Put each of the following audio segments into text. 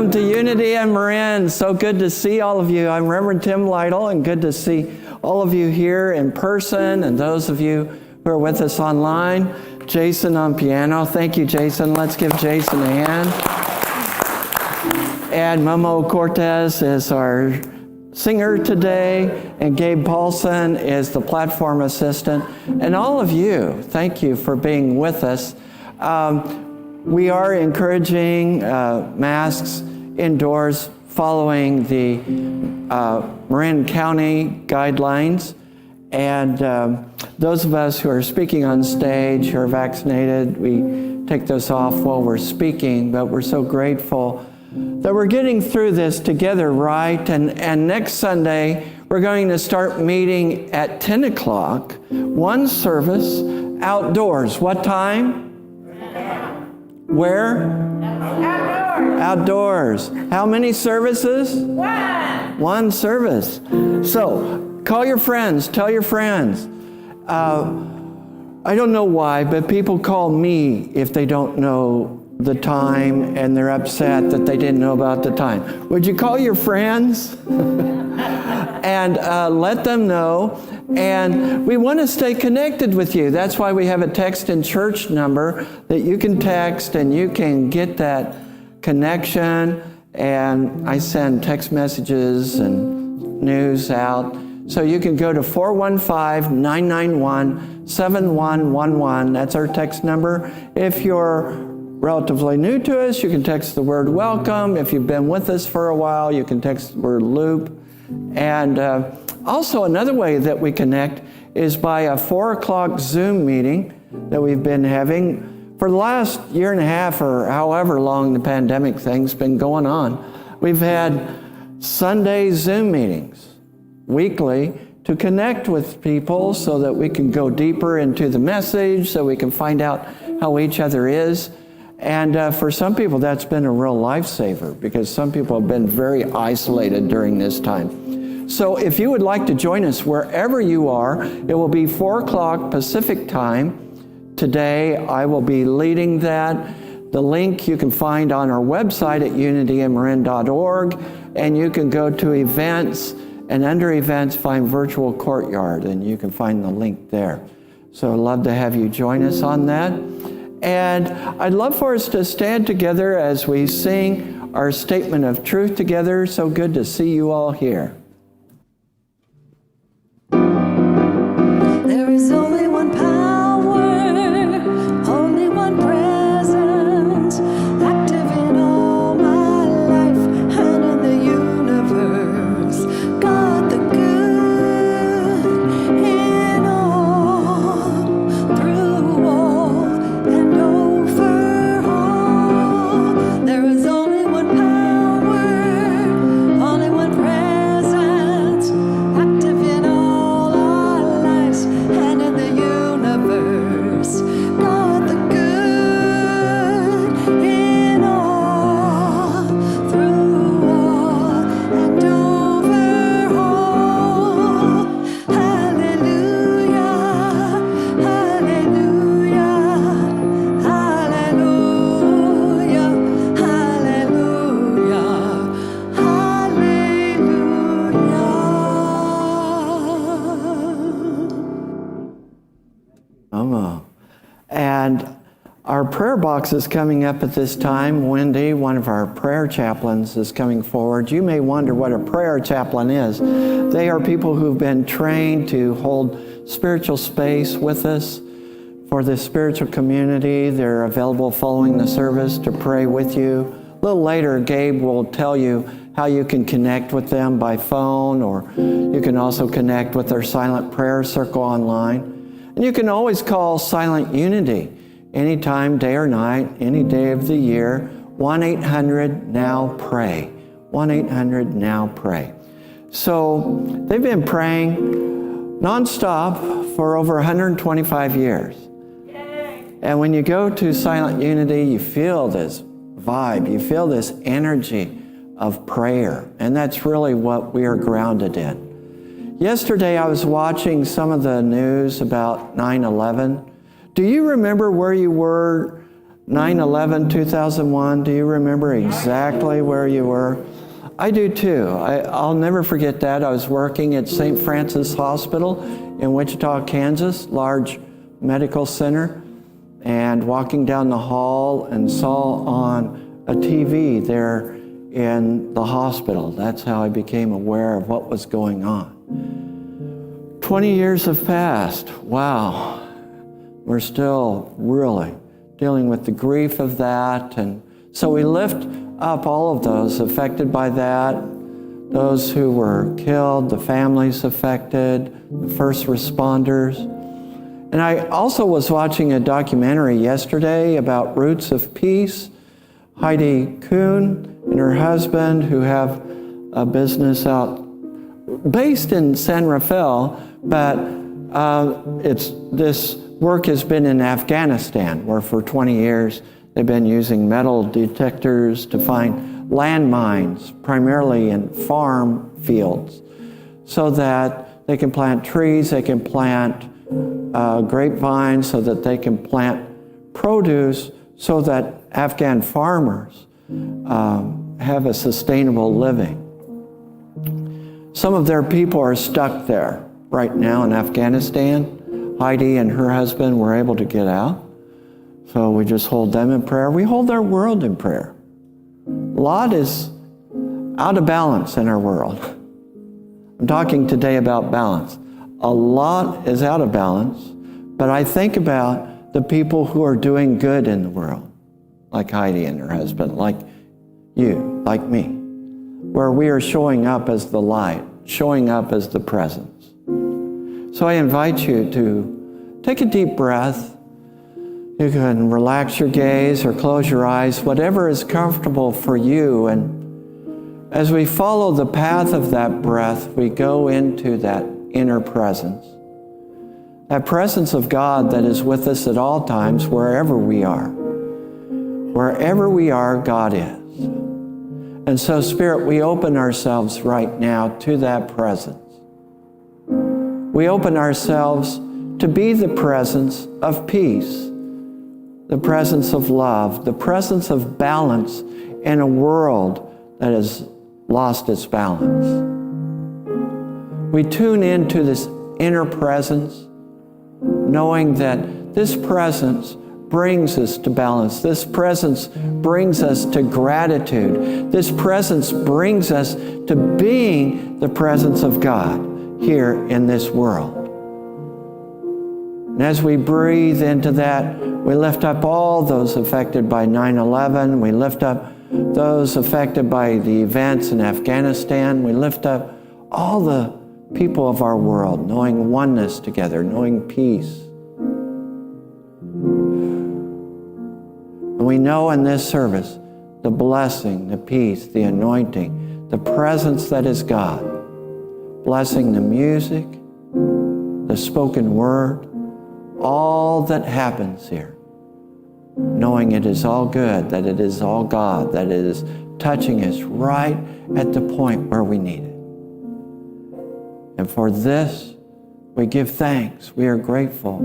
Welcome to Unity and Marin. So good to see all of you. I'm Reverend Tim Lytle, and good to see all of you here in person and those of you who are with us online. Jason on piano. Thank you, Jason. Let's give Jason a hand. And Momo Cortez is our singer today, and Gabe Paulson is the platform assistant. And all of you, thank you for being with us. We are encouraging masks indoors following the Marin County guidelines. And those of us who are speaking on stage, who are vaccinated, we take those off while we're speaking, but we're so grateful that we're getting through this together, right? And next Sunday, we're going to start meeting at 10 o'clock, one service, outdoors. What time? Where? Outdoors. How many services? One service. So, call your friends, tell your friends. I don't know why, but people call me if they don't know the time and they're upset that they didn't know about the time. Would you call your friends and let them know? And we want to stay connected with you. That's why we have a text in church number that you can text and you can get that connection. And I send text messages and news out. So you can go to 415-991-7111. That's our text number. If you're relatively new to us, you can text the word welcome. If you've been with us for a while, you can text the word loop. And also another way that we connect is by a 4 o'clock Zoom meeting that we've been having for the last year and a half or however long the pandemic thing's been going on. We've had Sunday Zoom meetings weekly to connect with people so that we can go deeper into the message, so we can find out how each other is. And for some people, that's been a real lifesaver because some people have been very isolated during this time. So if you would like to join us wherever you are, it will be 4 o'clock Pacific time. Today, I will be leading that. The link you can find on our website at unityandmarin.org, and you can go to events, and under events, find virtual courtyard, and you can find the link there. So I'd love to have you join us on that. And I'd love for us to stand together as we sing our statement of truth together. So good to see you all here. There is only one power, only one presence, active in all my life and in the universe. God the good in all, through all, and over all. There is only one power, only one presence, active in all our lives and in the universe. God the good in all, through all, and over all. Hallelujah, hallelujah, hallelujah, hallelujah, hallelujah. And our prayer box is coming up at this time. Wendy, one of our prayer chaplains, is coming forward. You may wonder what a prayer chaplain is. They are people who've been trained to hold spiritual space with us for the spiritual community. They're available following the service to pray with you. A little later, Gabe will tell you how you can connect with them by phone, or you can also connect with their silent prayer circle online. And you can always call Silent Unity anytime, day or night, any day of the year, 1-800-NOW-PRAY, 1-800-NOW-PRAY. So they've been praying nonstop for over 125 years. And when you go to Silent Unity, you feel this vibe, you feel this energy of prayer. And that's really what we are grounded in. Yesterday, I was watching some of the news about 9/11. Do you remember where you were 9/11, 2001, do you remember exactly where you were? I do too. I'll never forget that. I was working at St. Francis Hospital in Wichita, Kansas, large medical center, and walking down the hall and saw on a TV there in the hospital. That's how I became aware of what was going on. 20 years have passed. Wow. We're still really dealing with the grief of that. And so we lift up all of those affected by that, those who were killed, the families affected, the first responders. And I also was watching a documentary yesterday about Roots of Peace. Heidi Kuhn and her husband, who have a business out based in San Rafael, but this work has been in Afghanistan, where for 20 years they've been using metal detectors to find landmines, primarily in farm fields, so that they can plant trees, they can plant grapevines, so that they can plant produce, so that Afghan farmers have a sustainable living. Some of their people are stuck there right now in Afghanistan. Heidi and her husband were able to get out, so we just hold them in prayer. We hold our world in prayer. A lot is out of balance in our world. I'm talking today about balance. A lot is out of balance, but I think about the people who are doing good in the world, like Heidi and her husband, like you, like me, where we are showing up as the light, showing up as the presence. So I invite you to take a deep breath. You can relax your gaze or close your eyes, whatever is comfortable for you. And as we follow the path of that breath, we go into that inner presence. That presence of God that is with us at all times, wherever we are. Wherever we are, God is. And so, Spirit, we open ourselves right now to that presence. We open ourselves to be the presence of peace, the presence of love, the presence of balance in a world that has lost its balance. We tune into this inner presence, knowing that this presence brings us to balance. This presence brings us to gratitude. This presence brings us to being the presence of God here in this world. And as we breathe into that, we lift up all those affected by 9/11. We lift up those affected by the events in Afghanistan. We lift up all the people of our world, knowing oneness together, knowing peace. And we know in this service the blessing, the peace, the anointing, the presence that is God, blessing the music, the spoken word, all that happens here, knowing it is all good, that it is all God, that it is touching us right at the point where we need it. And for this, we give thanks. We are grateful.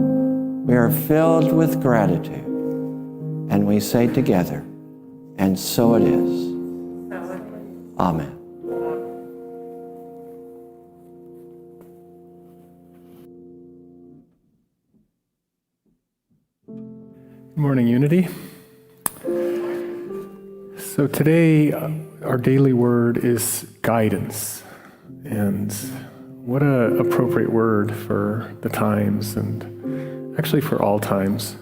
We are filled with gratitude. And we say together, and so it is. Amen. Good morning, Unity. So today, our daily word is guidance. And what an appropriate word for the times, and actually for all times.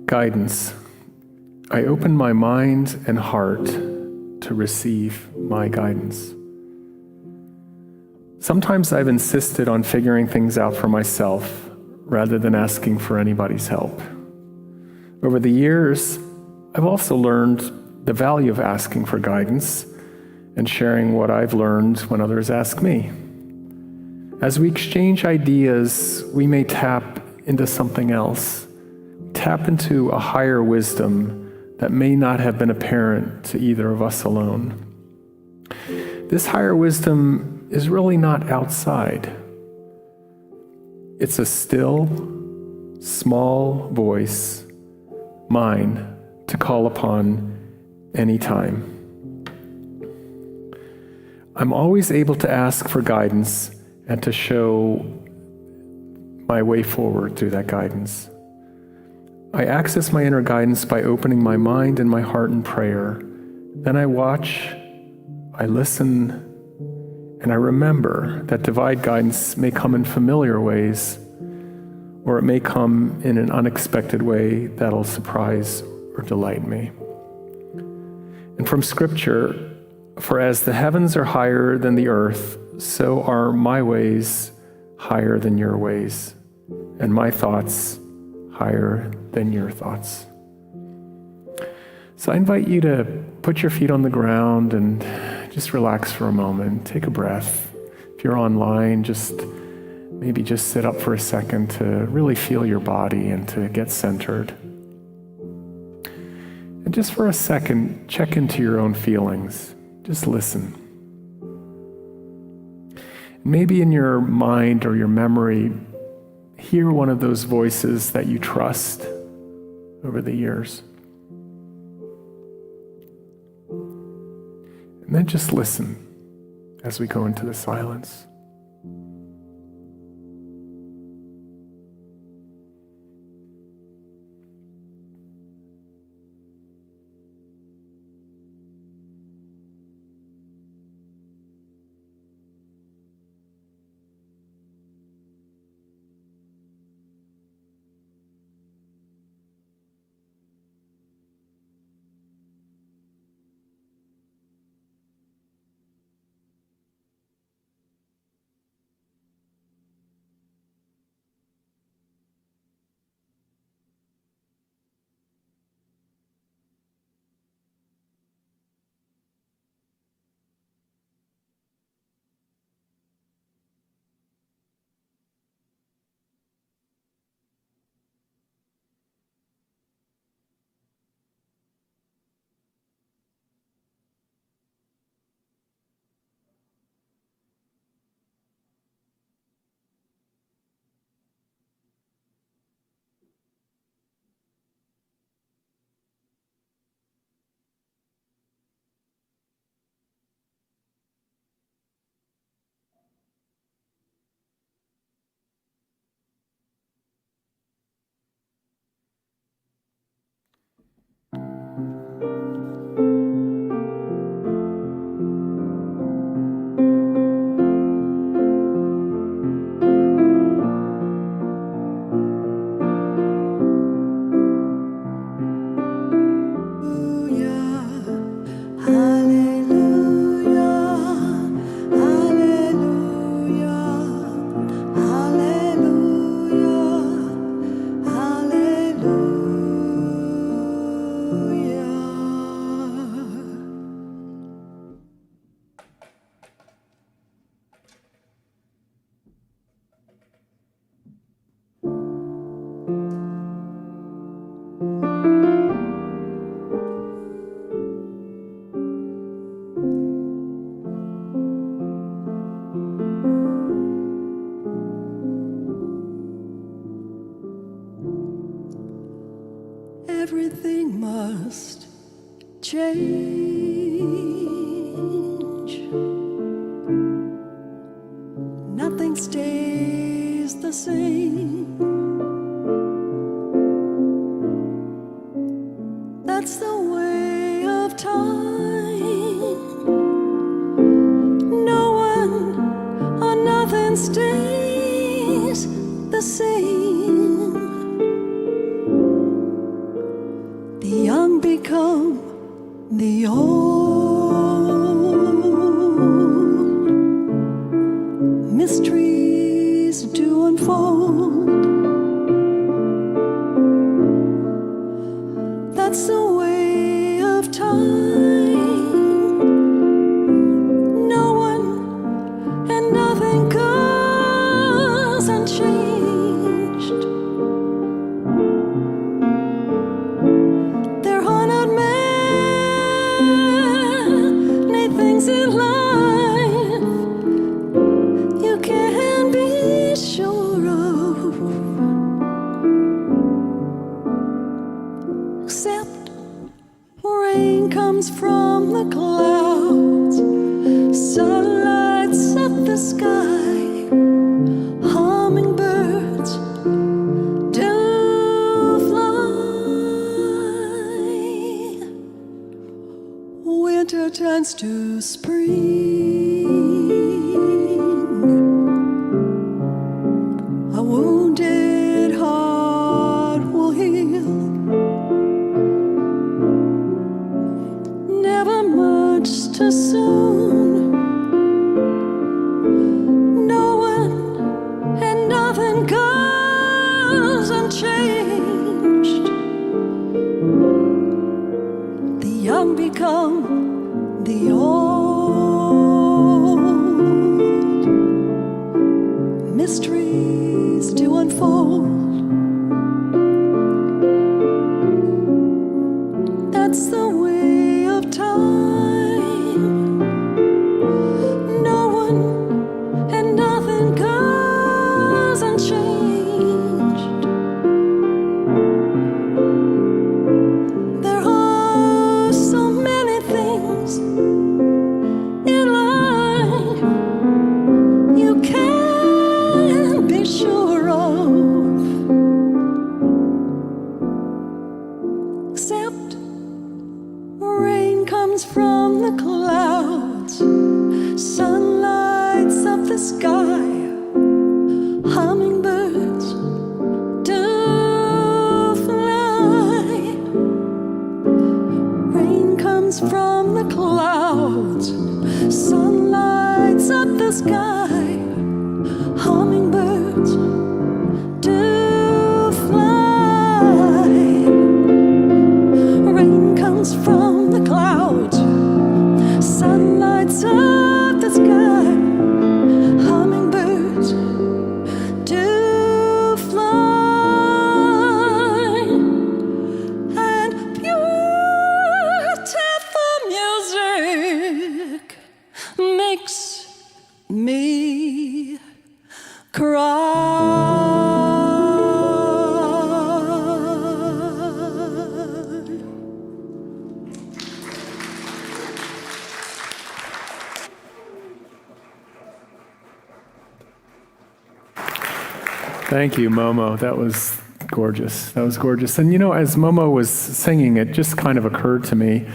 Guidance. I open my mind and heart to receive my guidance. Sometimes I've insisted on figuring things out for myself rather than asking for anybody's help. Over the years, I've also learned the value of asking for guidance and sharing what I've learned when others ask me. As we exchange ideas, we may tap into something else, tap into a higher wisdom that may not have been apparent to either of us alone. This higher wisdom is really not outside. It's a still, small voice mine to call upon anytime. I'm always able to ask for guidance and to show my way forward through that guidance. I access my inner guidance by opening my mind and my heart in prayer. Then I watch, I listen, and I remember that divine guidance may come in familiar ways, or it may come in an unexpected way that'll surprise or delight me. And from Scripture, for as the heavens are higher than the earth, so are my ways higher than your ways, and my thoughts higher than your thoughts. So I invite you to put your feet on the ground and just relax for a moment. Take a breath. If you're online, maybe just sit up for a second to really feel your body and to get centered. And just for a second, check into your own feelings. Just listen. Maybe in your mind or your memory, hear one of those voices that you trust over the years. And then just listen as we go into the silence. Everything must change. Nothing stays the same. That's the way of time. No one or nothing stays the same. The young become the old. Mysteries do unfold. That's the way of time. No one and nothing goes unchanged. sky. Hummingbirds do fly. Rain comes from the clouds. Sun lights up the sky. Hummingbirds do fly. Rain comes from the clouds. Sun lights up the sky. Hummingbirds do fly. And beautiful music makes me cry. Thank you, Momo. That was gorgeous. That was gorgeous. And you know, as Momo was singing, it just kind of occurred to me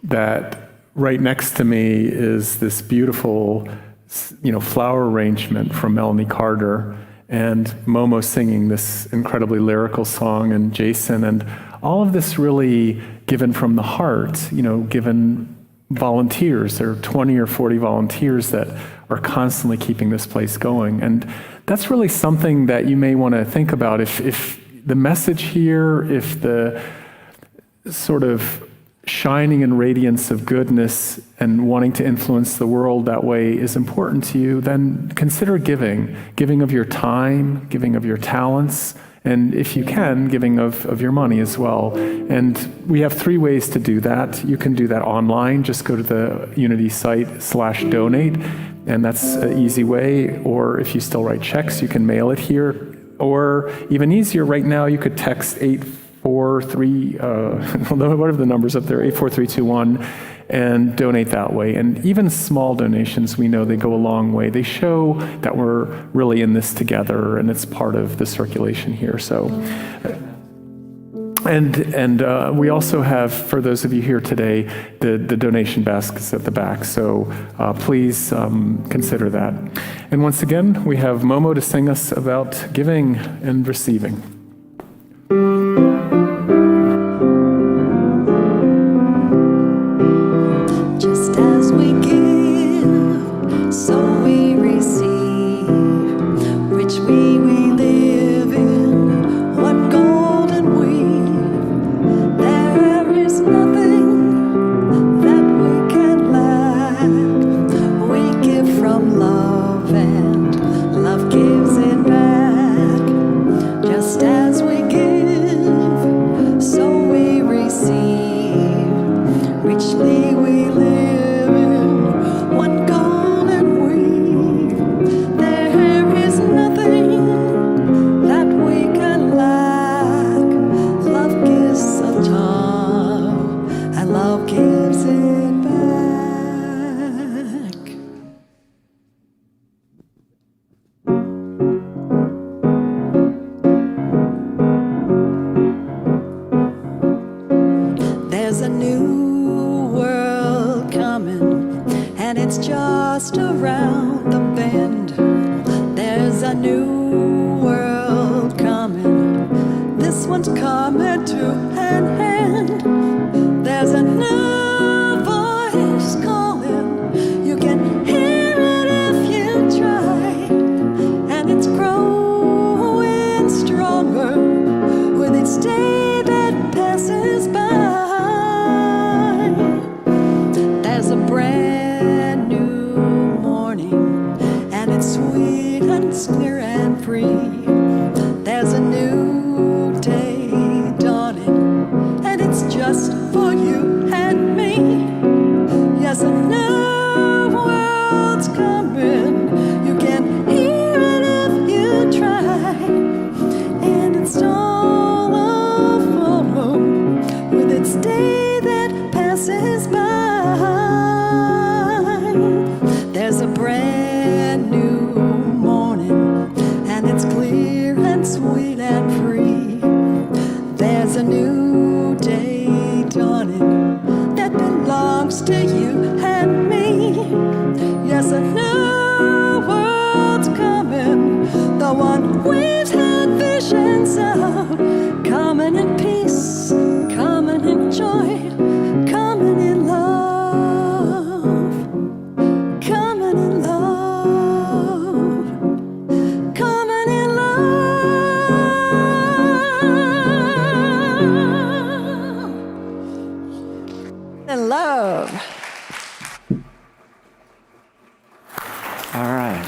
that right next to me is this beautiful, flower arrangement from Melanie Carter, and Momo singing this incredibly lyrical song, and Jason, and all of this really given from the heart, given volunteers. There are 20 or 40 volunteers that are constantly keeping this place going. And that's really something that you may want to think about. If the message here, if the sort of shining and radiance of goodness and wanting to influence the world that way is important to you, then consider giving of your time, giving of your talents, and if you can, giving of your money as well. And we have 3 ways to do that. You can do that online. Just go to the Unity site /donate, and that's an easy way. Or if you still write checks, you can mail it here. Or even easier, right now, you could text 843, whatever the number's up there, 84321, and donate that way. And even small donations, we know they go a long way. They show that we're really in this together, and it's part of the circulation here. So, and we also have, for those of you here today, the donation baskets at the back. So please consider that. And once again, we have Momo to sing us about giving and receiving. Just as we give, so we receive. Richly we live in one golden weave. There is nothing that we can lack. We give from love, and love gives it back. Just as we give, so we receive. Richly we live in one golden weave. There is nothing that we can lack. Love gives such love, and love gives it back. There's a new world coming, and it's just around the bend. There's a new world coming. This one's coming to an end. There's a new voice calling. You can hear it if you try, and it's growing stronger with each day that passes by. There's a brand new morning, and it's sweet and it's clear and free. There's a new day dawning, and it's just for you and me. right.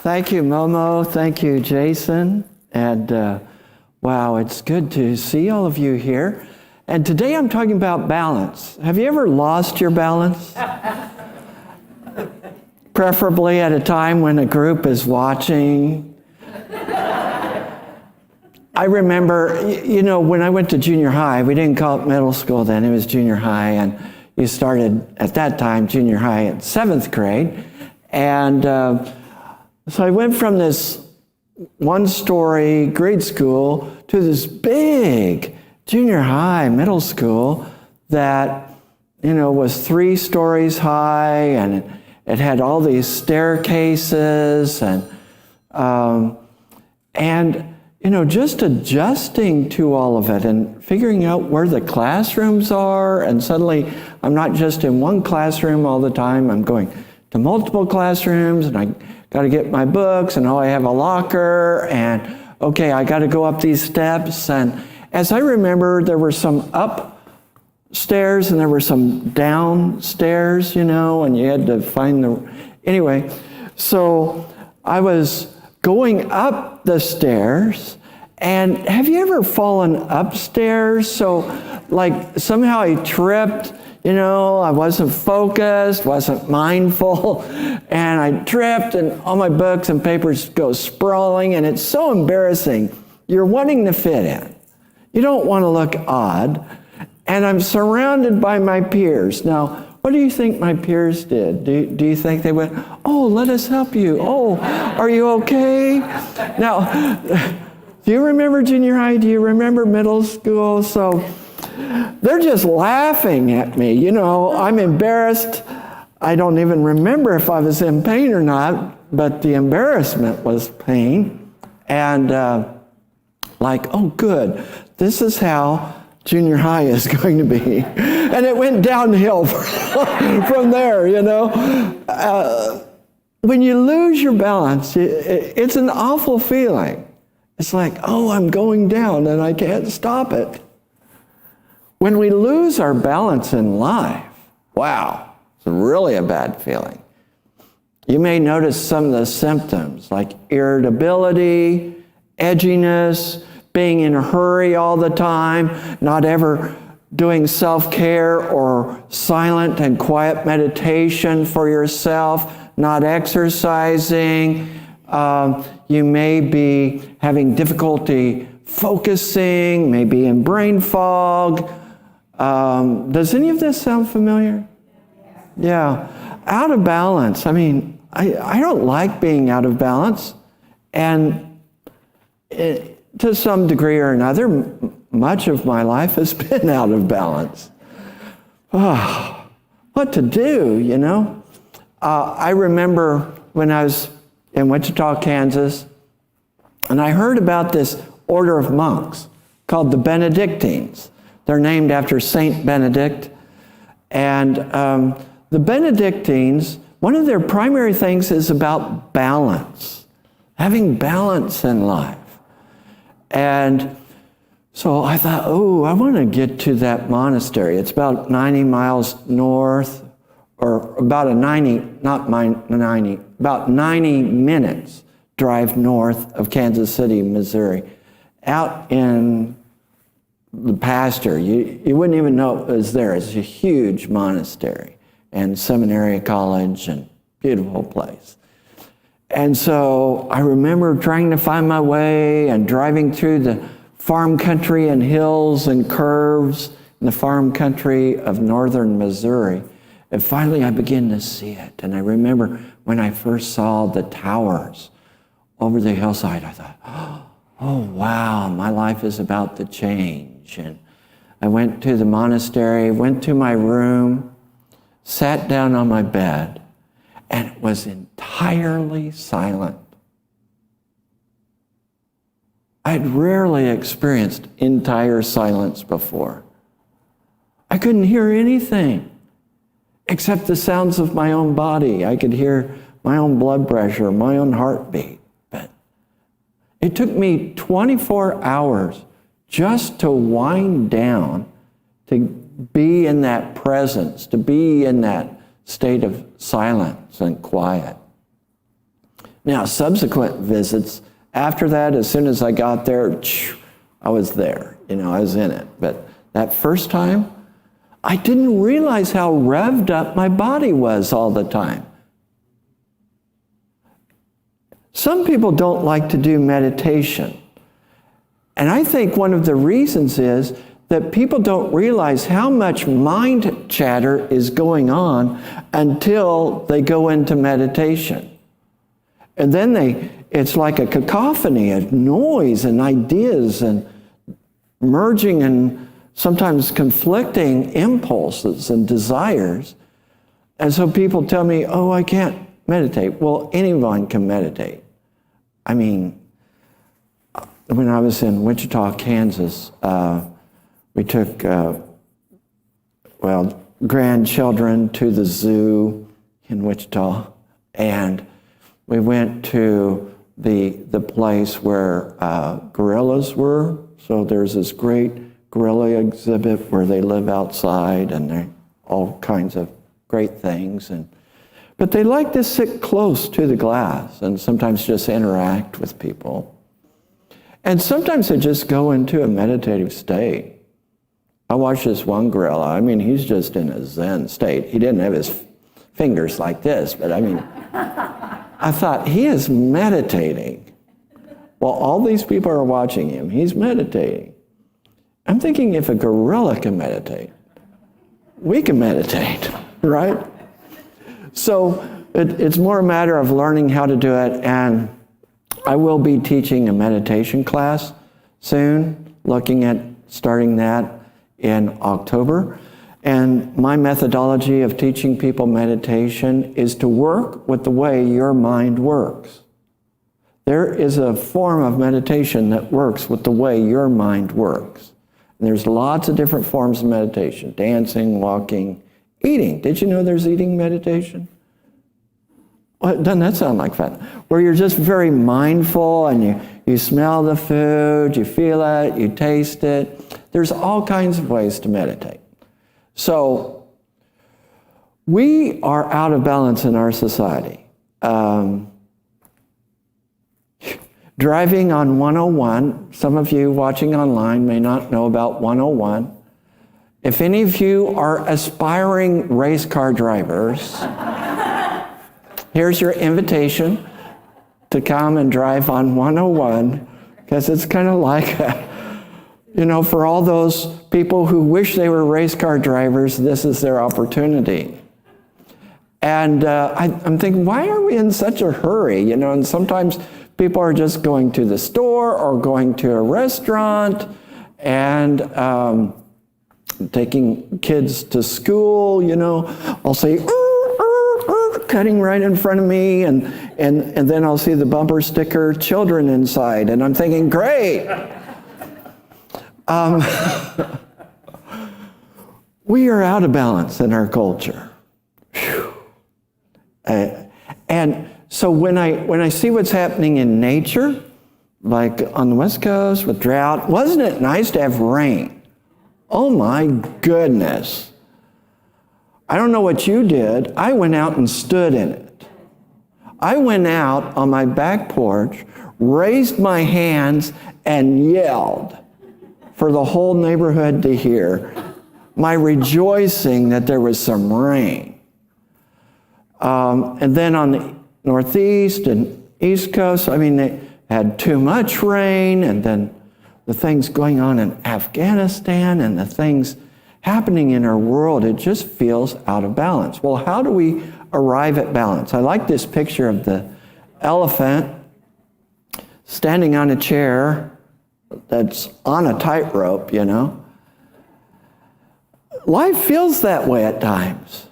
Thank you, Momo. Thank you, Jason. And wow, it's good to see all of you here. And today I'm talking about balance. Have you ever lost your balance? Preferably at a time when a group is watching. I remember, you know, when I went to junior high, we didn't call it middle school then, it was junior high, and you started at that time junior high in 7th grade. And so I went from this one-story grade school to this big junior high middle school that, you know, was 3 stories high, and it had all these staircases, and you know, just adjusting to all of it and figuring out where the classrooms are, and suddenly I'm not just in one classroom all the time, I'm going to multiple classrooms, and I got to get my books, and I have a locker, and okay, I got to go up these steps. And as I remember, there were some upstairs and there were some downstairs, you know, and you had to find anyway, so I was going up the stairs, and have you ever fallen upstairs? So like somehow I tripped, you know, I wasn't focused, wasn't mindful, and I tripped, and all my books and papers go sprawling, and it's so embarrassing. You're wanting to fit in. You don't want to look odd, and I'm surrounded by my peers. Now, what do you think my peers did? Do you think they went, oh, let us help you. Oh, are you okay? Now, do you remember junior high? Do you remember middle school? So they're just laughing at me. You know, I'm embarrassed. I don't even remember if I was in pain or not, but the embarrassment was pain. And like, oh, good. This is how junior high is going to be. And it went downhill from there, you know. When you lose your balance, it's an awful feeling. It's like, oh, I'm going down and I can't stop it. When we lose our balance in life, wow, it's really a bad feeling. You may notice some of the symptoms like irritability, edginess, being in a hurry all the time, not ever doing self-care or silent and quiet meditation for yourself, not exercising. You may be having difficulty focusing, maybe in brain fog. Does any of this sound familiar? Yeah. Out of balance. I mean, I don't like being out of balance. And to some degree or another, much of my life has been out of balance. Oh, what to do, you know? I remember when I was in Wichita, Kansas, and I heard about this order of monks called the Benedictines. They're named after Saint Benedict. And the Benedictines, one of their primary things is about balance, having balance in life. And so I thought, oh, I want to get to that monastery. It's about 90 miles north, or about about 90 minutes drive north of Kansas City, Missouri, out in the pasture. You wouldn't even know it was there. It's a huge monastery and seminary college and beautiful place. And so I remember trying to find my way and driving through the farm country and hills and curves in the farm country of northern Missouri. And finally I began to see it. And I remember when I first saw the towers over the hillside, I thought, oh wow, my life is about to change. And I went to the monastery, went to my room, sat down on my bed, and it was entirely silent. I'd rarely experienced entire silence before. I couldn't hear anything except the sounds of my own body. I could hear my own blood pressure, my own heartbeat. But it took me 24 hours just to wind down, to be in that presence, to be in that state of silence and quiet. Now, subsequent visits, after that, as soon as I got there, I was there. I was in it. But that first time, I didn't realize how revved up my body was all the time. Some people don't like to do meditation. And I think one of the reasons is that people don't realize how much mind chatter is going on until they go into meditation. And then it's like a cacophony of noise and ideas and merging and sometimes conflicting impulses and desires. And so people tell me, oh, I can't meditate. Well, anyone can meditate. I mean, when I was in Wichita, Kansas, we took, grandchildren to the zoo in Wichita, and we went to the place where gorillas were. So there's this great gorilla exhibit where they live outside, and they're all kinds of great things. But they like to sit close to the glass and sometimes just interact with people. And sometimes they just go into a meditative state. I watched this one gorilla. I mean, he's just in a Zen state. He didn't have his fingers like this, but I mean, I thought, he is meditating. While all these people are watching him, he's meditating. I'm thinking, if a gorilla can meditate, we can meditate, right? So it's more a matter of learning how to do it, and I will be teaching a meditation class soon, looking at starting that in October. And my methodology of teaching people meditation is to work with the way your mind works. There is a form of meditation that works with the way your mind works. And there's lots of different forms of meditation: dancing, walking, eating. Did you know there's eating meditation? Well, doesn't that sound like fun? Where you're just very mindful and you smell the food, you feel it, you taste it. There's all kinds of ways to meditate. So we are out of balance in our society. Driving on 101, some of you watching online may not know about 101. If any of you are aspiring race car drivers, here's your invitation to come and drive on 101, because it's kind of like, for all those people who wish they were race car drivers, this is their opportunity. And I'm thinking, why are we in such a hurry? And sometimes people are just going to the store or going to a restaurant and taking kids to school. I'll say, cutting right in front of me, and then I'll see the bumper sticker, children inside, and I'm thinking, great. We are out of balance in our culture. And so when I see what's happening in nature, like on the West Coast with drought, wasn't it nice to have rain? Oh my goodness. I don't know what you did. I went out and stood in it. I went out on my back porch, raised my hands, and yelled for the whole neighborhood to hear my rejoicing that there was some rain. And then on the Northeast and East Coast, they had too much rain, and then the things going on in Afghanistan and the things happening in our world, it just feels out of balance. Well, how do we arrive at balance? I like this picture of the elephant standing on a chair that's on a tightrope, Life feels that way at times,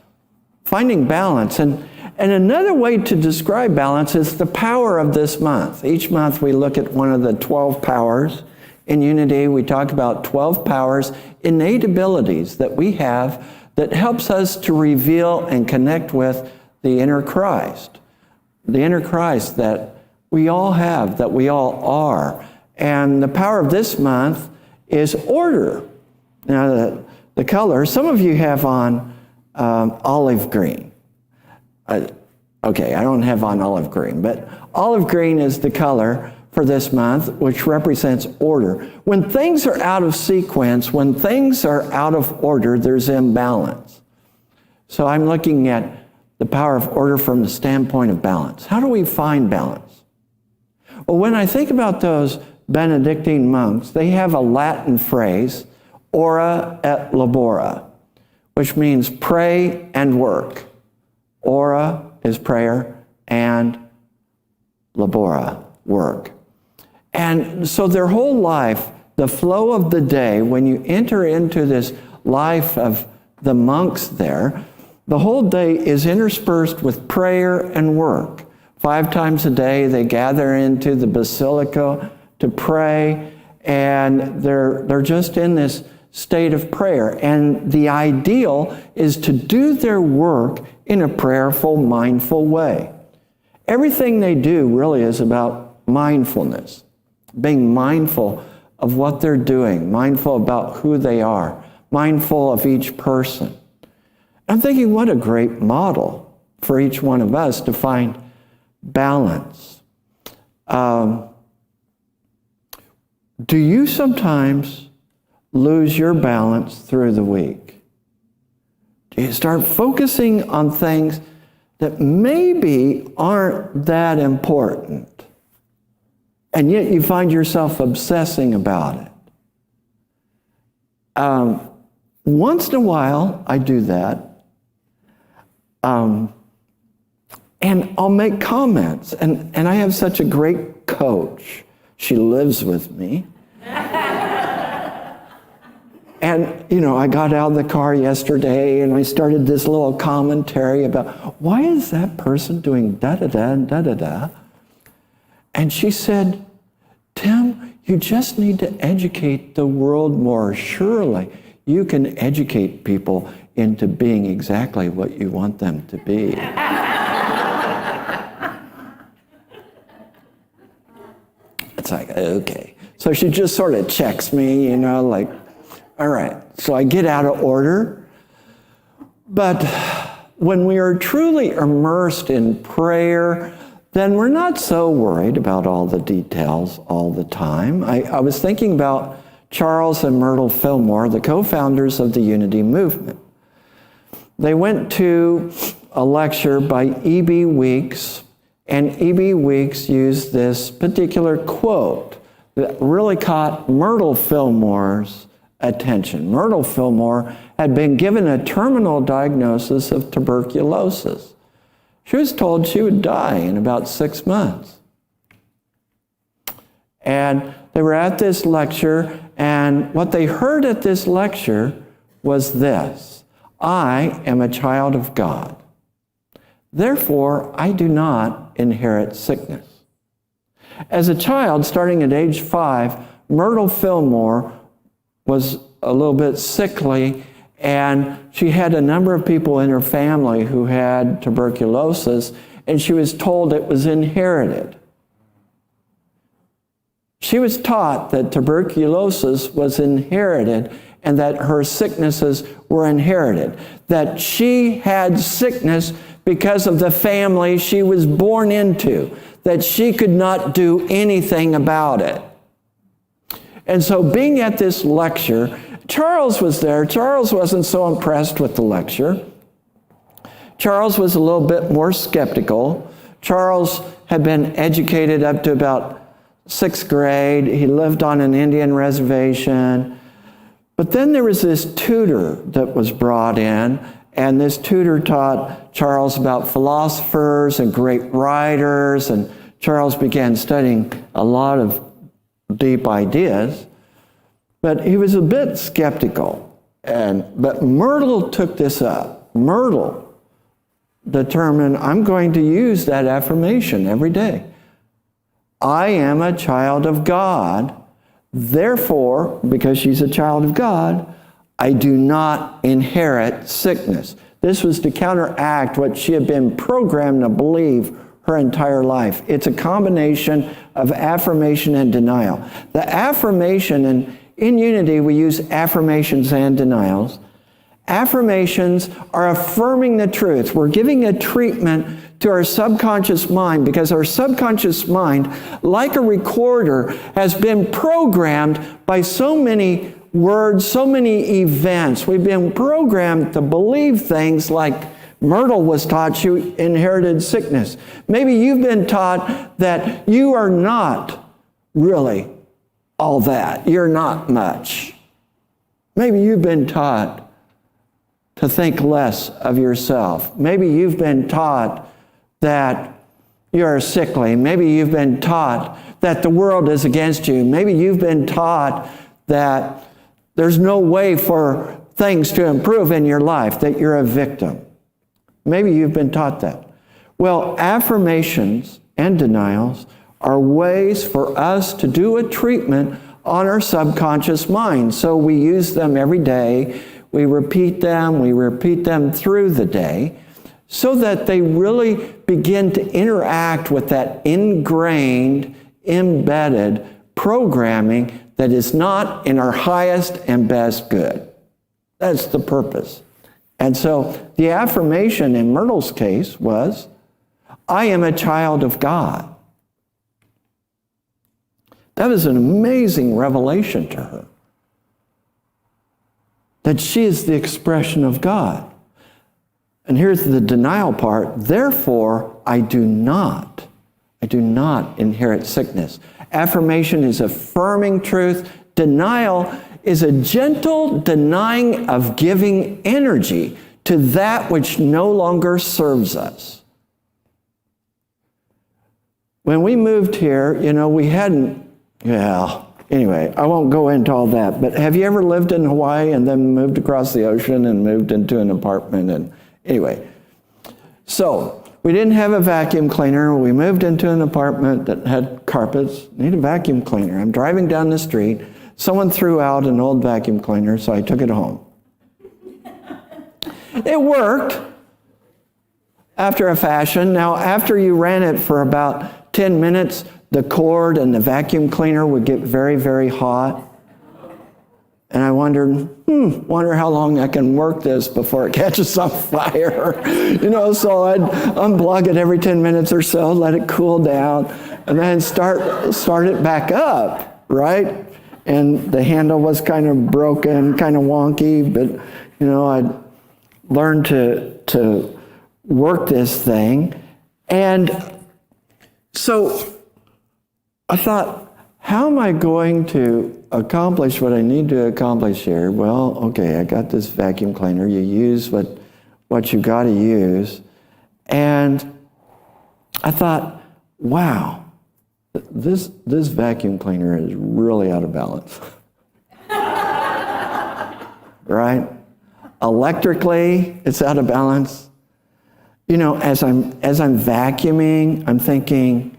finding balance. And another way to describe balance is the power of this month. Each month we look at one of the 12 powers. In Unity, we talk about 12 powers, innate abilities that we have that helps us to reveal and connect with the inner Christ that we all have, that we all are. And the power of this month is order. Now, the color, some of you have on olive green. Okay, I don't have on olive green, but olive green is the color for this month, which represents order. When things are out of sequence, when things are out of order, there's imbalance. So I'm looking at the power of order from the standpoint of balance. How do we find balance? Well, when I think about those Benedictine monks, they have a Latin phrase, ora et labora, which means pray and work. Ora is prayer and labora, work. And so their whole life, the flow of the day, when you enter into this life of the monks there, the whole day is interspersed with prayer and work. 5 times a day they gather into the basilica to pray, and they're just in this state of prayer. And the ideal is to do their work in a prayerful, mindful way. Everything they do really is about mindfulness, being mindful of what they're doing, mindful about who they are, mindful of each person. I'm thinking, what a great model for each one of us to find balance. Do you sometimes lose your balance through the week? Do you start focusing on things that maybe aren't that important, and yet you find yourself obsessing about it? Once in a while, I do that. And I'll make comments. And I have such a great coach. She lives with me. And, I got out of the car yesterday and I started this little commentary about, why is that person doing da-da-da and da-da-da? And she said, Tim, you just need to educate the world more. Surely you can educate people into being exactly what you want them to be. It's like, okay. So she just sort of checks me, like, all right. So I get out of order. But when we are truly immersed in prayer, then we're not so worried about all the details all the time. I was thinking about Charles and Myrtle Fillmore, the co-founders of the Unity Movement. They went to a lecture by E.B. Weeks, and E.B. Weeks used this particular quote that really caught Myrtle Fillmore's attention. Myrtle Fillmore had been given a terminal diagnosis of tuberculosis. She was told she would die in about 6 months. And they were at this lecture, and what they heard at this lecture was this: I am a child of God. Therefore, I do not inherit sickness. As a child, starting at age 5, Myrtle Fillmore was a little bit sickly, and she had a number of people in her family who had tuberculosis, and she was told it was inherited. She was taught that tuberculosis was inherited and that her sicknesses were inherited, that she had sickness because of the family she was born into, that she could not do anything about it. And so being at this lecture, Charles was there. Charles wasn't so impressed with the lecture. Charles was a little bit more skeptical. Charles had been educated up to about 6th grade. He lived on an Indian reservation. But then there was this tutor that was brought in, and this tutor taught Charles about philosophers and great writers, and Charles began studying a lot of deep ideas, but he was a bit skeptical. But Myrtle took this up. Myrtle determined, I'm going to use that affirmation every day. I am a child of God. Therefore, because she's a child of God, I do not inherit sickness. This was to counteract what she had been programmed to believe her entire life. It's a combination of affirmation and denial. The affirmation, and in Unity we use affirmations and denials. Affirmations are affirming the truth. We're giving a treatment to our subconscious mind, because our subconscious mind, like a recorder, has been programmed by so many words, so many events. We've been programmed to believe things like Myrtle was taught she inherited sickness. Maybe you've been taught that you are not really all that. You're not much. Maybe you've been taught to think less of yourself. Maybe you've been taught that you're sickly. Maybe you've been taught that the world is against you. Maybe you've been taught that there's no way for things to improve in your life, that you're a victim. Maybe you've been taught that. Well, affirmations and denials are ways for us to do a treatment on our subconscious mind. So we use them every day. We repeat them through the day, so that they really begin to interact with that ingrained, embedded programming that is not in our highest and best good. That's the purpose. And so the affirmation in Myrtle's case was, I am a child of God. That was an amazing revelation to her, that she is the expression of God. And here's the denial part. Therefore, I do not inherit sickness. Affirmation is affirming truth. Denial is a gentle denying of giving energy to that which no longer serves us. When we moved here, we hadn't, anyway, I won't go into all that, but have you ever lived in Hawaii and then moved across the ocean and moved into an apartment? And anyway, so we didn't have a vacuum cleaner. We moved into an apartment that had carpets. Need a vacuum cleaner. I'm driving down the street. Someone threw out an old vacuum cleaner, so I took it home. It worked after a fashion. Now, after you ran it for about 10 minutes, the cord and the vacuum cleaner would get very, very hot. And I wondered, wonder how long I can work this before it catches on fire. So I'd unplug it every 10 minutes or so, let it cool down, and then start it back up, right? And the handle was kind of broken, kind of wonky, but, I'd learned to work this thing. And so I thought, how am I going to accomplish what I need to accomplish here? Well, okay, I got this vacuum cleaner. You use what you got to use. And I thought, wow, this vacuum cleaner is really out of balance. Right? Electrically, it's out of balance. As I'm vacuuming, I'm thinking,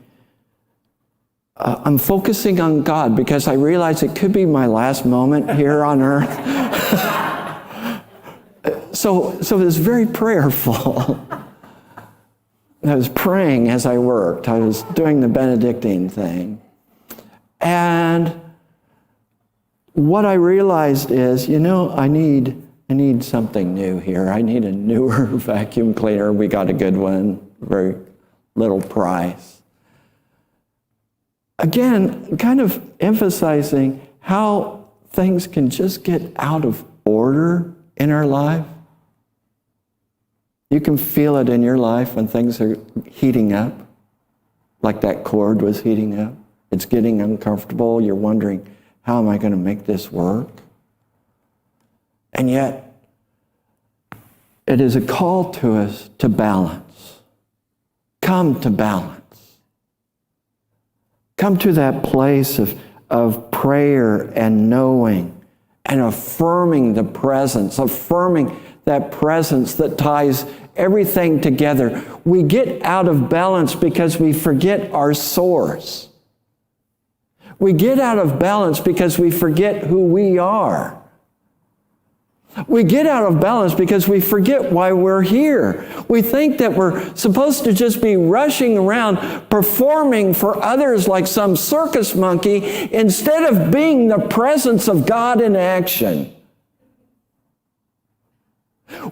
I'm focusing on God, because I realize it could be my last moment here on earth. So it was very prayerful. I was praying as I worked. I was doing the Benedictine thing. And what I realized is, I need something new here. I need a newer vacuum cleaner. We got a good one, very little price. Again, kind of emphasizing how things can just get out of order in our life. You can feel it in your life when things are heating up, like that cord was heating up. It's getting uncomfortable. You're wondering, how am I going to make this work? And yet, it is a call to us to balance. Come to balance. Come to that place of prayer and knowing and affirming the presence, affirming that presence that ties everything together. We get out of balance because we forget our source. We get out of balance because we forget who we are. We get out of balance because we forget why we're here. We think that we're supposed to just be rushing around performing for others like some circus monkey instead of being the presence of God in action.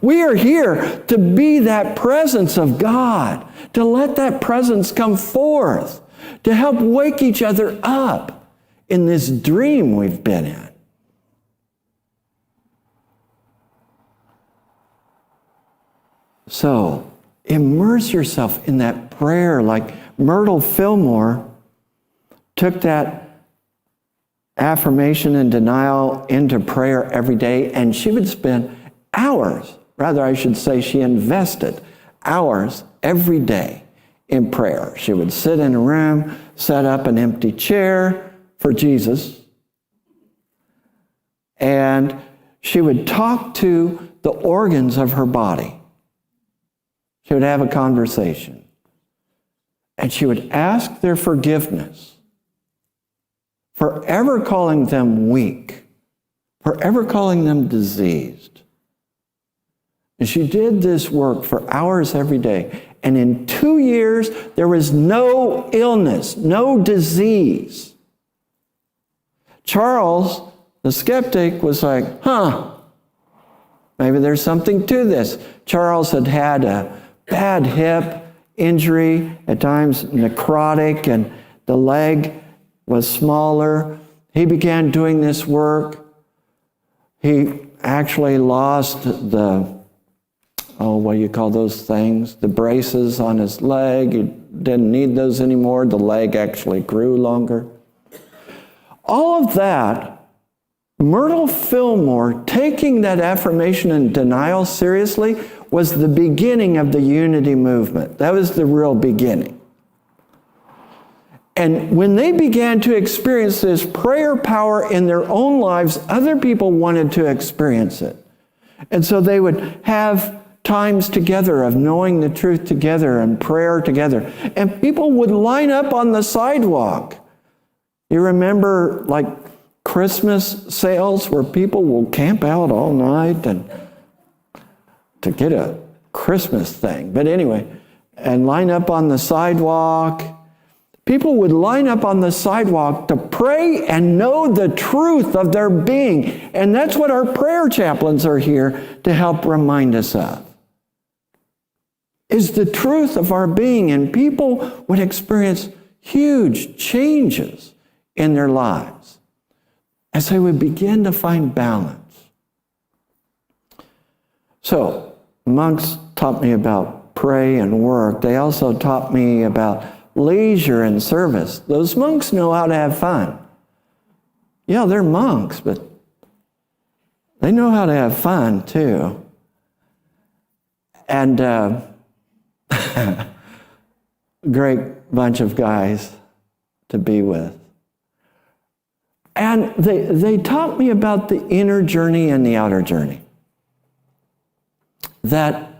We are here to be that presence of God, to let that presence come forth, to help wake each other up in this dream we've been in. So, immerse yourself in that prayer like Myrtle Fillmore took that affirmation and denial into prayer every day, and she would spend hours, rather I should say she invested hours every day in prayer. She would sit in a room, set up an empty chair for Jesus, and she would talk to the organs of her body. She would have a conversation, and she would ask their forgiveness for ever calling them weak, for ever calling them diseased. And she did this work for hours every day. And in 2 years, there was no illness, no disease. Charles, the skeptic, was like, maybe there's something to this. Charles had had a bad hip injury, at times necrotic, and the leg was smaller. He began doing this work. He actually lost what do you call those things? The braces on his leg. He didn't need those anymore. The leg actually grew longer. All of that, Myrtle Fillmore taking that affirmation and denial seriously was the beginning of the unity movement. That was the real beginning. And when they began to experience this prayer power in their own lives, other people wanted to experience it. And so they would have times together of knowing the truth together and prayer together. And people would line up on the sidewalk. You remember like Christmas sales where people will camp out all night and to get a Christmas thing. But anyway, and line up on the sidewalk. People would line up on the sidewalk to pray and know the truth of their being. And that's what our prayer chaplains are here to help remind us of, is the truth of our being. And people would experience huge changes in their lives as they would begin to find balance. So, monks taught me about pray and work. They also taught me about leisure and service. Those monks know how to have fun. Yeah, they're monks, but they know how to have fun too. And great bunch of guys to be with. And they taught me about the inner journey and the outer journey. That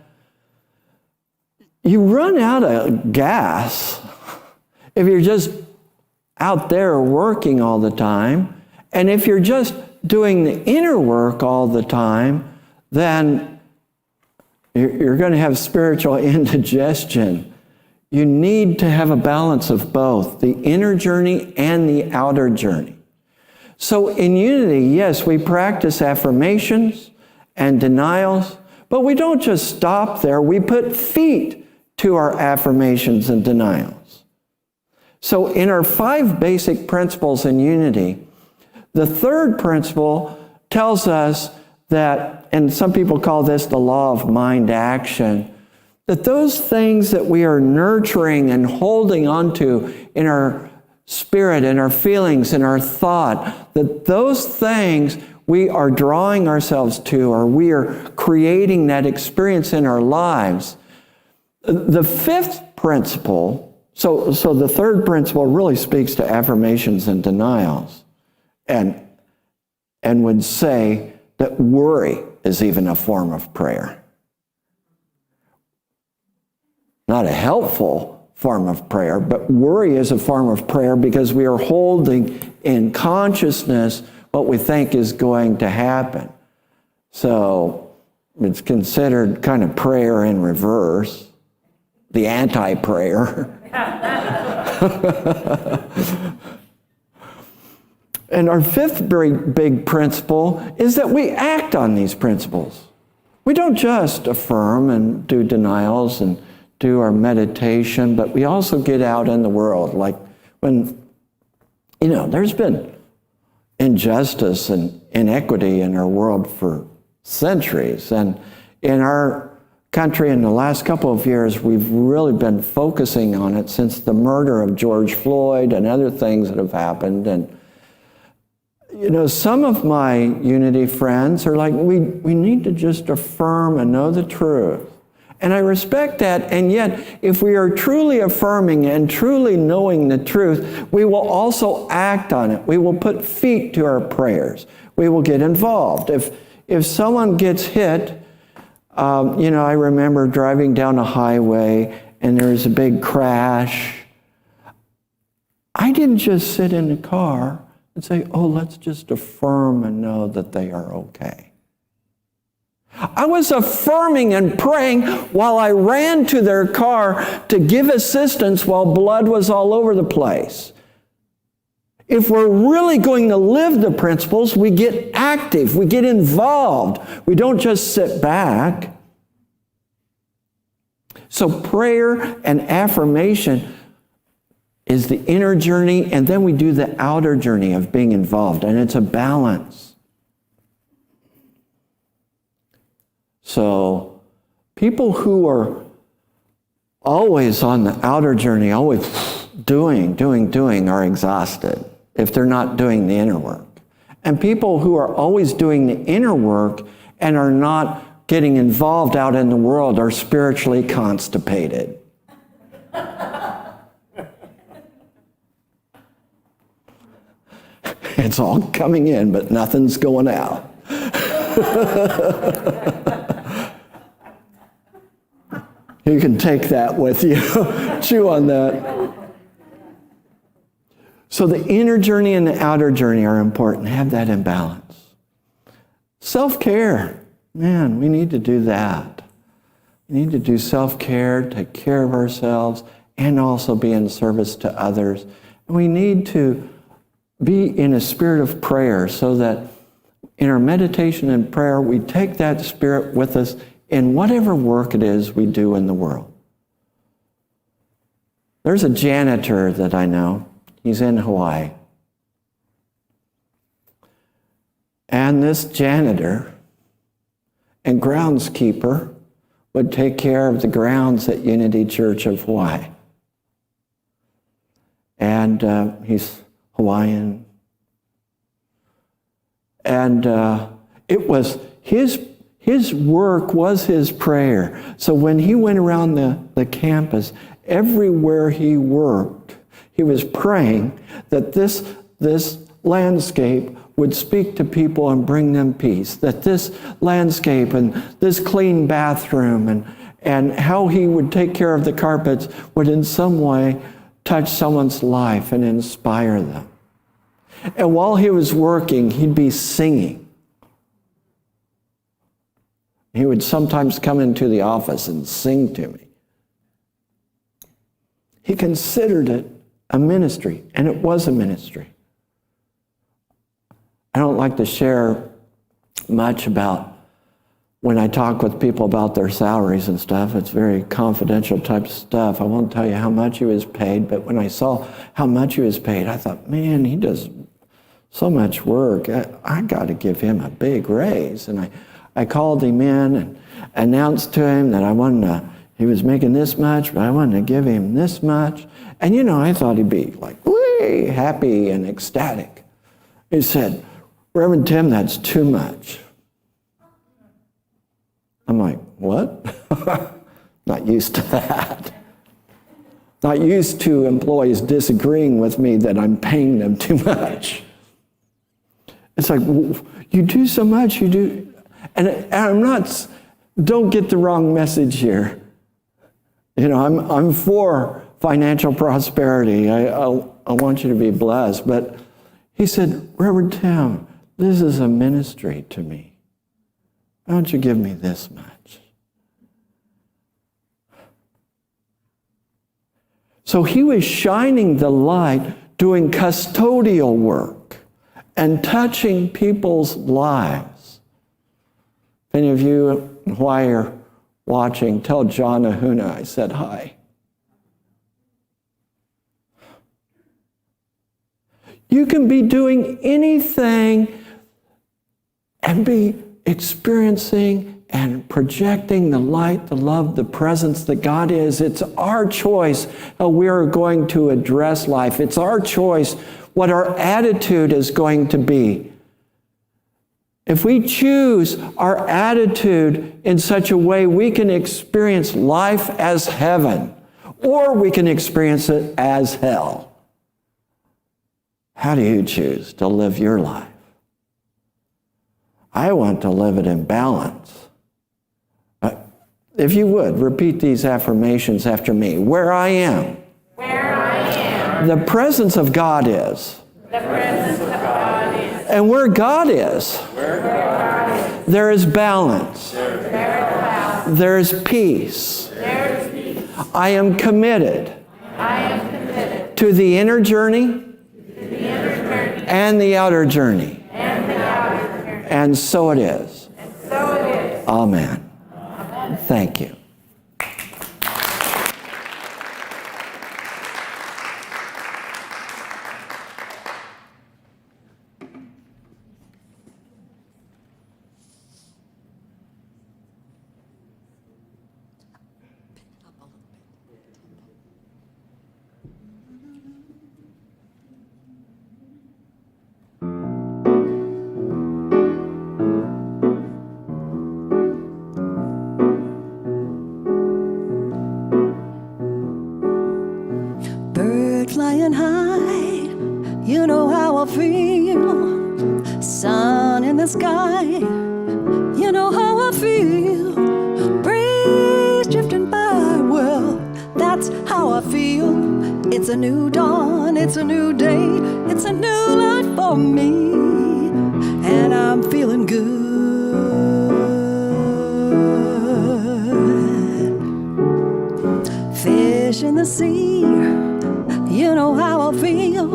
you run out of gas if you're just out there working all the time. And if you're just doing the inner work all the time, then you're going to have spiritual indigestion. You need to have a balance of both, the inner journey and the outer journey. So in unity, yes, we practice affirmations and denials, but we don't just stop there. We put feet to our affirmations and denials. So in our 5 basic principles in unity, the third principle tells us that, and some people call this the law of mind action, that those things that we are nurturing and holding onto in our spirit, in our feelings, in our thought, that those things we are drawing ourselves to, or we are creating that experience in our lives. The 5th principle, so the third principle really speaks to affirmations and denials, and would say that worry is even a form of prayer. Not a helpful form of prayer, but worry is a form of prayer because we are holding in consciousness what we think is going to happen. So it's considered kind of prayer in reverse, the anti-prayer. And our 5th very big principle is that we act on these principles. We don't just affirm and do denials and do our meditation, but we also get out in the world. Like when, there's been injustice and inequity in our world for centuries. And in our country in the last couple of years, we've really been focusing on it since the murder of George Floyd and other things that have happened. And some of my Unity friends are like, we need to just affirm and know the truth. And I respect that. And yet, if we are truly affirming and truly knowing the truth, we will also act on it. We will put feet to our prayers. We will get involved. If someone gets hit, I remember driving down a highway and there was a big crash. I didn't just sit in the car and say, let's just affirm and know that they are okay. I was affirming and praying while I ran to their car to give assistance while blood was all over the place. If we're really going to live the principles, we get active, we get involved. We don't just sit back. So prayer and affirmation is the inner journey, and then we do the outer journey of being involved, and it's a balance. So people who are always on the outer journey, always doing, are exhausted if they're not doing the inner work. And people who are always doing the inner work and are not getting involved out in the world are spiritually constipated. It's all coming in, but nothing's going out. You can take that with you. Chew on that. So the inner journey and the outer journey are important. Have that in balance. Self-care. Man, we need to do that. We need to do self-care, take care of ourselves, and also be in service to others. And we need to be in a spirit of prayer so that in our meditation and prayer, we take that spirit with us in whatever work it is we do in the world. There's a janitor that I know. He's in Hawaii. And this janitor and groundskeeper would take care of the grounds at Unity Church of Hawaii. And he's Hawaiian. And it was his work was his prayer. So when he went around the campus, everywhere he worked, he was praying that this landscape would speak to people and bring them peace. That this landscape and this clean bathroom and how he would take care of the carpets would in some way touch someone's life and inspire them. And while he was working, he'd be singing. He would sometimes come into the office and sing to me. He considered it a ministry, and it was a ministry. I don't like to share much about when I talk with people about their salaries and stuff. It's very confidential type stuff. I won't tell you how much he was paid, but when I saw how much he was paid, I thought, man, he does so much work. I got to give him a big raise. And I called him in and announced to him that he was making this much, but I wanted to give him this much. And I thought he'd be like, way happy and ecstatic. He said, Reverend Tim, that's too much. I'm like, what? Not used to that. Not used to employees disagreeing with me that I'm paying them too much. It's like, you do so much, you do. And I'm not, don't get the wrong message here. I'm for financial prosperity. I want you to be blessed. But he said, Reverend Tim, this is a ministry to me. Why don't you give me this much? So he was shining the light, doing custodial work and touching people's lives. If any of you While you're watching, tell John Ahuna I said hi. You can be doing anything and be experiencing and projecting the light, the love, the presence that God is. It's our choice how we are going to address life. It's our choice what our attitude is going to be. If we choose our attitude in such a way, we can experience life as heaven, or we can experience it as hell. How do you choose to live your life? I want to live it in balance. If you would, repeat these affirmations after me. Where I am. Where I am. The presence of God is. The presence of God is. And where God is. Where God is. There is balance. There is balance. There is peace. There is peace. I am committed. I am committed. To the inner journey. And the outer journey. And so it is. Amen. Thank you. Flying high, you know how I feel. Sun in the sky, you know how I feel. Breeze drifting by, well, that's how I feel. It's a new dawn, it's a new day, it's a new life for me, and I'm feeling good. Fish in the sea, you know how I feel.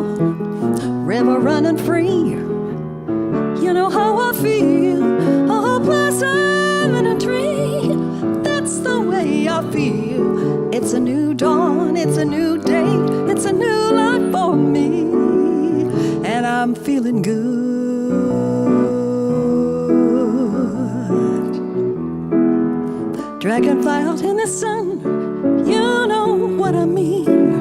River running free, you know how I feel. A blossom in a tree, that's the way I feel. It's a new dawn, it's a new day, it's a new life for me, and I'm feeling good. Dragonfly out in the sun, you know what I mean.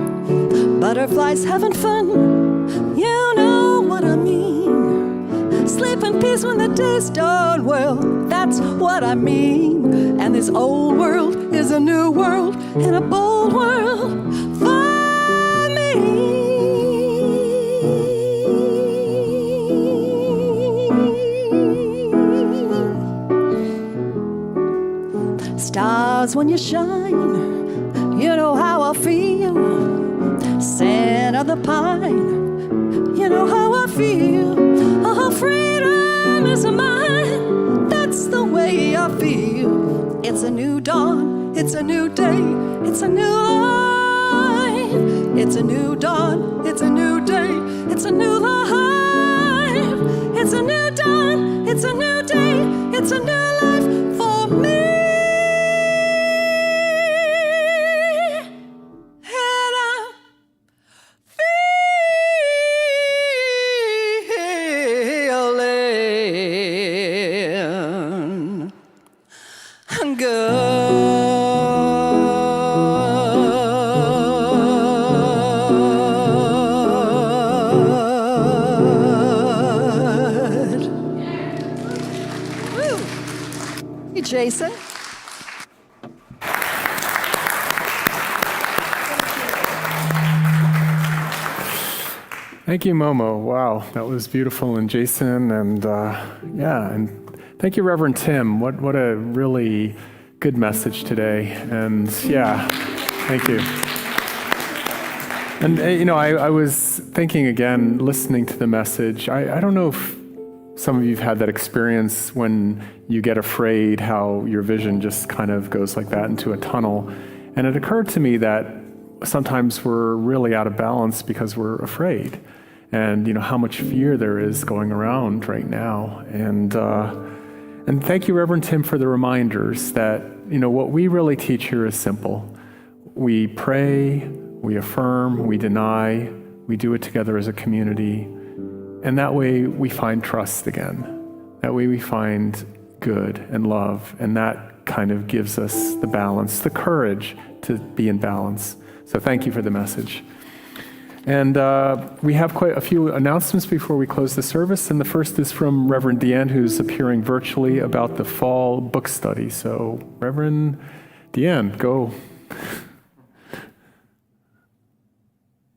Butterflies having fun, you know what I mean. Sleep in peace when the day's done, well, that's what I mean. And this old world is a new world, and a bold world for me. Stars when you shine, you know how I feel. Scent of the pine, you know how I feel. Oh, freedom is mine, that's the way I feel. It's a new dawn, it's a new day, it's a new life. It's a new dawn, it's a new day, it's a new life. It's a new dawn, it's a new day, it's a new life for me. Jason. Thank you, Momo. Wow, that was beautiful. And Jason, and and thank you, Reverend Tim. What a really good message today. And thank you. And I was thinking again, listening to the message. I don't know if some of you have had that experience when you get afraid, how your vision just kind of goes like that into a tunnel. And it occurred to me that sometimes we're really out of balance because we're afraid. And how much fear there is going around right now. And And thank you, Reverend Tim, for the reminders that, what we really teach here is simple. We pray, we affirm, we deny, we do it together as a community. And that way we find trust again. That way we find good and love. And that kind of gives us the balance, the courage to be in balance. So thank you for the message. And we have quite a few announcements before we close the service. And the first is from Reverend Deanne, who's appearing virtually about the fall book study. So Reverend Deanne, go.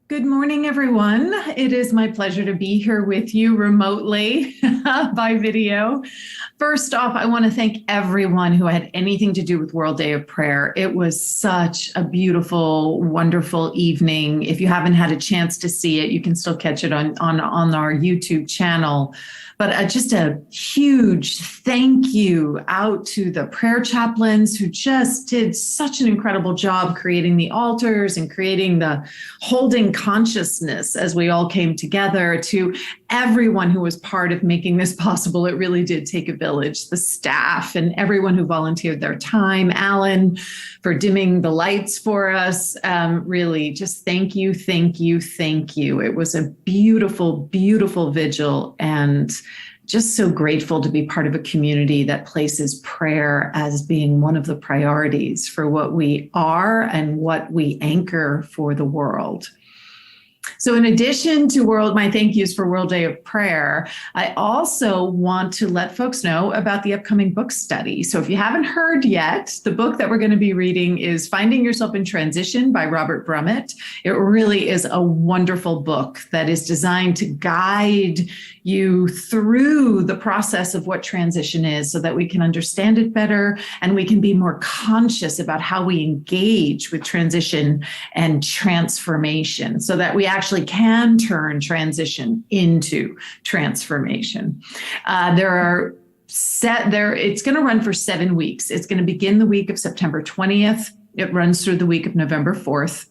Good morning, everyone. It is my pleasure to be here with you remotely by video. First off, I want to thank everyone who had anything to do with World Day of Prayer. It was such a beautiful, wonderful evening. If you haven't had a chance to see it, you can still catch it on our YouTube channel. But just a huge thank you out to the prayer chaplains who just did such an incredible job creating the altars and creating the holding consciousness as we all came together, to everyone who was part of making this possible. It really did take a village, the staff and everyone who volunteered their time, Alan for dimming the lights for us. Really just thank you, thank you, thank you. It was a beautiful, beautiful vigil, and just so grateful to be part of a community that places prayer as being one of the priorities for what we are and what we anchor for the world. So in addition to my thank yous for World Day of Prayer, I also want to let folks know about the upcoming book study. So if you haven't heard yet, the book that we're going to be reading is Finding Yourself in Transition by Robert Brummett. It really is a wonderful book that is designed to guide you through the process of what transition is so that we can understand it better and we can be more conscious about how we engage with transition and transformation so that we actually can turn transition into transformation. It's going to run for 7 weeks. It's going to begin the week of September 20th. It runs through the week of November 4th.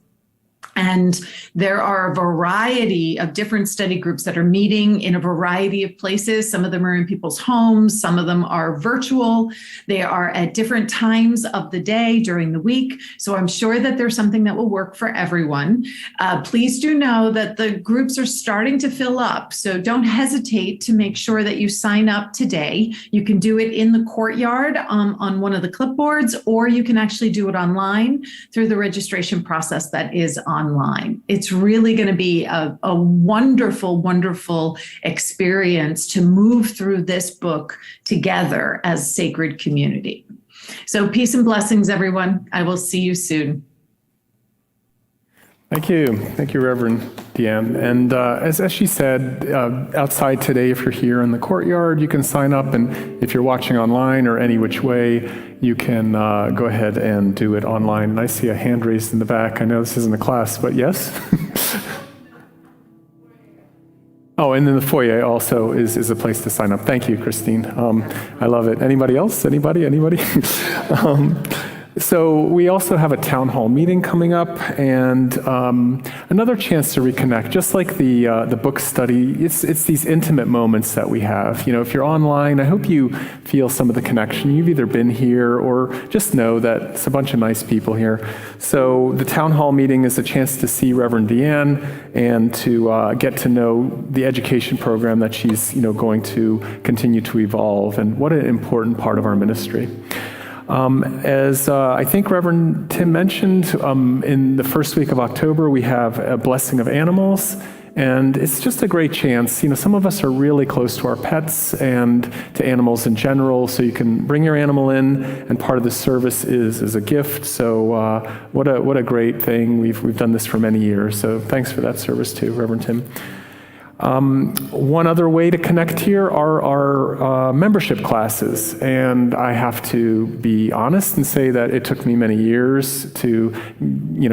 And there are a variety of different study groups that are meeting in a variety of places. Some of them are in people's homes. Some of them are virtual. They are at different times of the day during the week. So I'm sure that there's something that will work for everyone. Please do know that the groups are starting to fill up. So don't hesitate to make sure that you sign up today. You can do it in the courtyard on one of the clipboards, or you can actually do it online through the registration process that is online. It's really going to be a wonderful, wonderful experience to move through this book together as sacred community. So peace and blessings, everyone. I will see you soon. Thank you. Thank you, Reverend Deanne. And as she said, outside today, if you're here in the courtyard, you can sign up. And if you're watching online or any which way, you can go ahead and do it online. And I see a hand raised in the back. I know this isn't a class, but yes? Oh, and then the foyer also is a place to sign up. Thank you, Christine. I love it. Anybody else? Anybody? So we also have a town hall meeting coming up, and another chance to reconnect. Just like the book study, it's these intimate moments that we have. If you're online, I hope you feel some of the connection. You've either been here or just know that it's a bunch of nice people here. So the town hall meeting is a chance to see Reverend Deanne and to get to know the education program that she's going to continue to evolve, and what an important part of our ministry. As I think Reverend Tim mentioned, in the first week of October, we have a blessing of animals, and it's just a great chance. Some of us are really close to our pets and to animals in general, so you can bring your animal in, and part of the service is a gift. So what a great thing. We've done this for many years, so thanks for that service too, Reverend Tim. One other way to connect here are our membership classes, and I have to be honest and say that it took me many years to,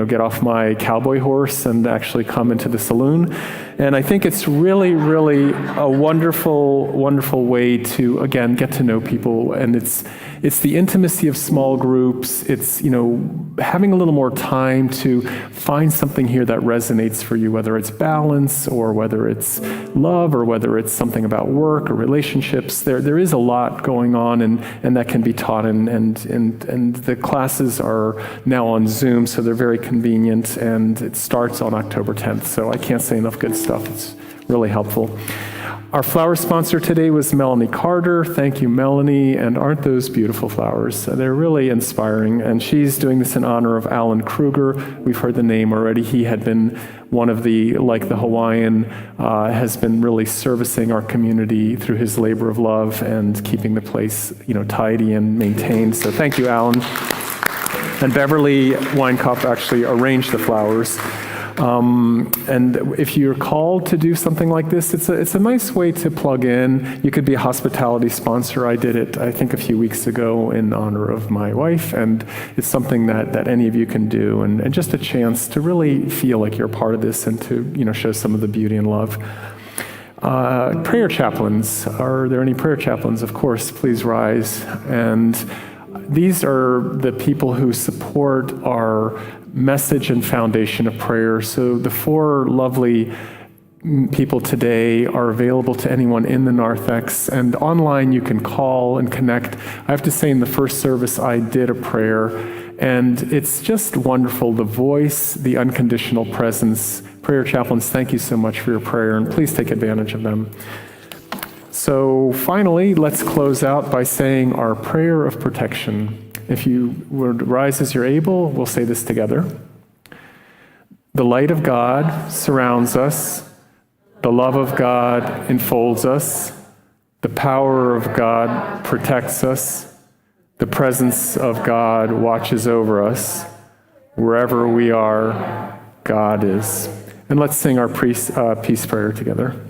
get off my cowboy horse and actually come into the saloon. And I think it's really, really a wonderful, wonderful way to, again, get to know people. And it's it's the intimacy of small groups. It's, having a little more time to find something here that resonates for you, whether it's balance or whether it's love or whether it's something about work or relationships. There is a lot going on, and that can be taught, and the classes are now on Zoom, so they're very convenient, and it starts on October 10th. So I can't say enough good stuff. It's really helpful. Our flower sponsor today was Melanie Carter. Thank you, Melanie. And aren't those beautiful flowers? They're really inspiring. And she's doing this in honor of Alan Kruger. We've heard the name already. He had been one of the, like the Hawaiian, has been really servicing our community through his labor of love and keeping the place, tidy and maintained. So thank you, Alan. And Beverly Weinkopf actually arranged the flowers. And if you're called to do something like this, it's a nice way to plug in. You could be a hospitality sponsor. I did it, I think, a few weeks ago in honor of my wife, and it's something that any of you can do, and just a chance to really feel like you're a part of this and to show some of the beauty and love. Prayer chaplains. Are there any prayer chaplains? Of course, please rise. And these are the people who support our message and foundation of prayer. So the 4 lovely people today are available to anyone in the narthex, and online you can call and connect. I have to say, in the first service I did a prayer, and it's just wonderful. The voice, the unconditional presence. Prayer chaplains, thank you so much for your prayer, and please take advantage of them. So finally, let's close out by saying our prayer of protection. If you would rise as you're able, we'll say this together. The light of God surrounds us. The love of God enfolds us. The power of God protects us. The presence of God watches over us. Wherever we are, God is. And let's sing our peace prayer together.